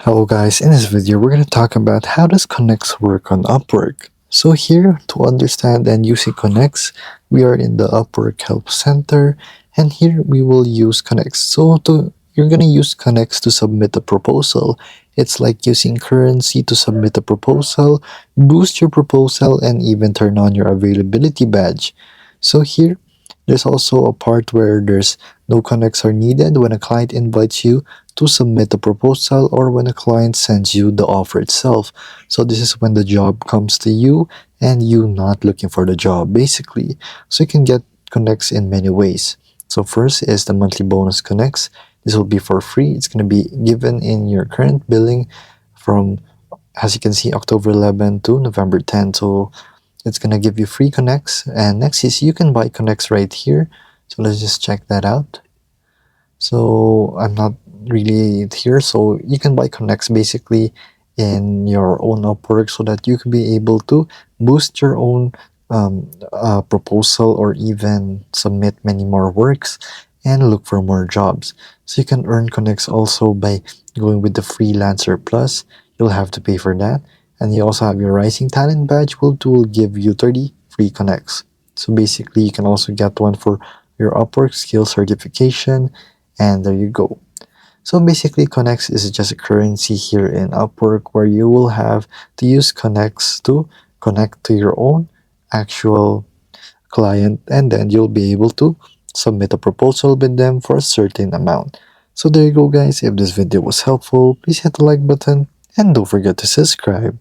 Hello guys, in this video we're going to talk about how does Connects work on Upwork. So here, to understand and using Connects, we are in the Upwork Help Center, and here we will use Connects. You're going to use Connects to submit a proposal. It's like using currency to submit a proposal, boost your proposal, and even turn on your availability badge. So here, there's also a part where there's no connects are needed when a client invites you to submit a proposal or when a client sends you the offer itself. So this is when the job comes to you and you not looking for the job basically. So you can get connects in many ways. So first is the monthly bonus connects. This will be for free. It's going to be given in your current billing from, as you can see, October 11 to November 10. So it's gonna give you free connects. And next is you can buy connects right here. So let's just check that out. So I'm not really here, so you can buy connects basically in your own Upwork so that you can be able to boost your own proposal or even submit many more works and look for more jobs. So you can earn connects also by going with the Freelancer Plus. You'll have to pay for that. And you also have your Rising Talent badge, which will give you 30 free connects. So basically, you can also get one for your Upwork skill certification, and there you go. So basically, Connects is just a currency here in Upwork where you will have to use Connects to connect to your own actual client, and then you'll be able to submit a proposal with them for a certain amount. So there you go guys. If this video was helpful, please hit the like button and don't forget to subscribe.